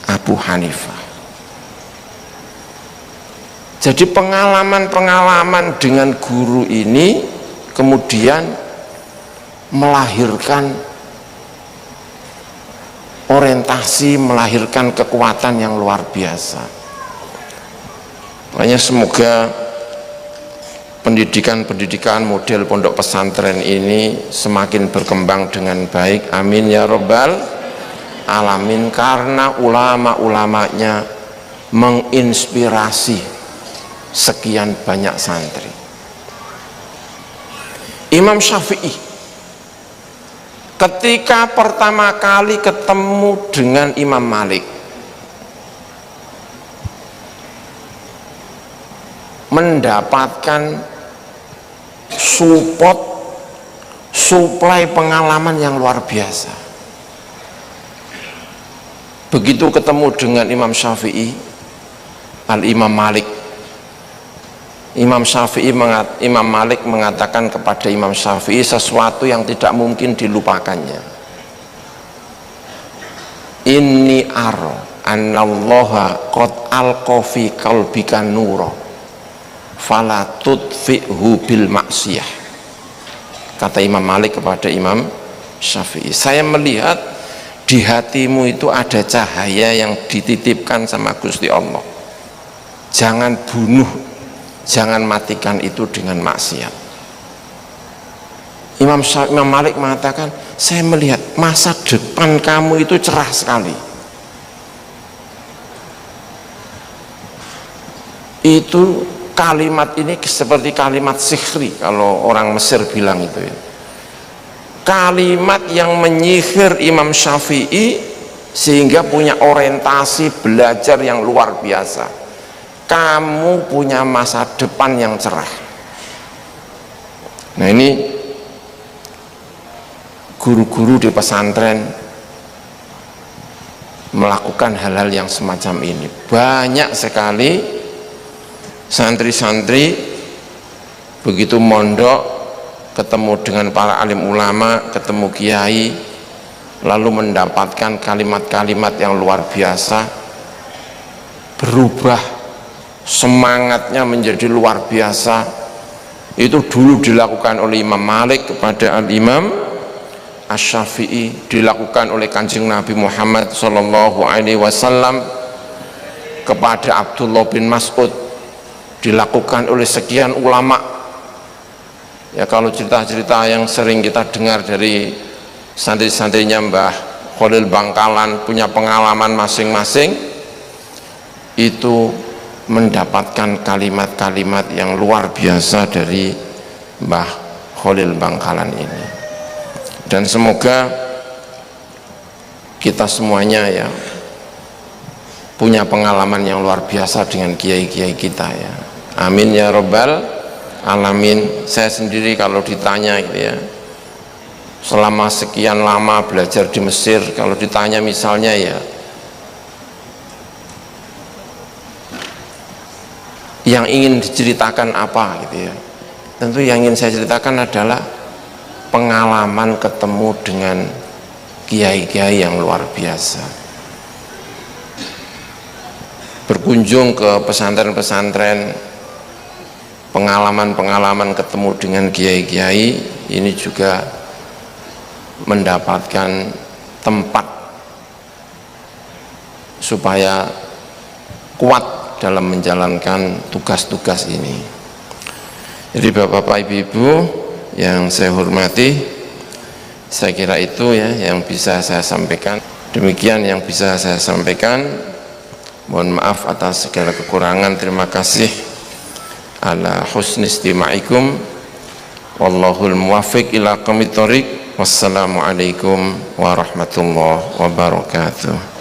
Abu Hanifah. Jadi pengalaman-pengalaman dengan guru ini kemudian melahirkan orientasi, melahirkan kekuatan yang luar biasa. Makanya semoga pendidikan model pondok pesantren ini semakin berkembang dengan baik, amin ya robbal alamin, karena ulama-ulamanya menginspirasi sekian banyak santri. Imam Syafi'i ketika pertama kali ketemu dengan Imam Malik, mendapatkan suplai pengalaman yang luar biasa. Begitu ketemu dengan Imam Syafi'i, Al-Imam Malik, Imam Malik mengatakan kepada Imam Syafi'i sesuatu yang tidak mungkin dilupakannya. Inni ara annallaha qad alqa fi qalbika nura fala tudfi'hu bil maksiyah. Kata Imam Malik kepada Imam Syafi'i, saya melihat di hatimu itu ada cahaya yang dititipkan sama Gusti Allah. Jangan bunuh, jangan matikan itu dengan maksiat. Imam Malik mengatakan, saya melihat masa depan kamu itu cerah sekali. Itu kalimat ini seperti kalimat sihri, kalau orang Mesir bilang itu ya. Kalimat yang menyihir Imam Syafi'i sehingga punya orientasi belajar yang luar biasa. Kamu punya masa depan yang cerah. Nah, ini guru-guru di pesantren melakukan hal-hal yang semacam ini. Banyak sekali santri-santri begitu mondok, ketemu dengan para alim ulama, ketemu kiai, lalu mendapatkan kalimat-kalimat yang luar biasa, berubah semangatnya menjadi luar biasa. Itu dulu dilakukan oleh Imam Malik kepada Al-Imam Asy-Syafi'i, dilakukan oleh Kanjeng Nabi Muhammad SAW kepada Abdullah bin Mas'ud, dilakukan oleh sekian ulama. Ya, kalau cerita-cerita yang sering kita dengar dari santri-santrinya Mbah Khalil Bangkalan punya pengalaman masing-masing, itu mendapatkan kalimat-kalimat yang luar biasa dari Mbah Khalil Bangkalan ini. Dan semoga kita semuanya ya punya pengalaman yang luar biasa dengan kiai-kiai kita ya. Amin ya rabbal alamin. Saya sendiri kalau ditanya gitu ya, selama sekian lama belajar di Mesir, kalau ditanya misalnya ya, yang ingin diceritakan apa gitu ya, tentu yang ingin saya ceritakan adalah pengalaman ketemu dengan kiai-kiai yang luar biasa, berkunjung ke pesantren-pesantren, pengalaman-pengalaman ketemu dengan kiai-kiai ini juga mendapatkan tempat supaya kuat dalam menjalankan tugas-tugas ini. Jadi Bapak-bapak, Ibu-ibu yang saya hormati, saya kira itu ya yang bisa saya sampaikan. Demikian yang bisa saya sampaikan. Mohon maaf atas segala kekurangan. Terima kasih ala husni istima'ikum. Wallahul muwaffiq ila aqwamit thoriq. Wassalamualaikum warahmatullahi wabarakatuh.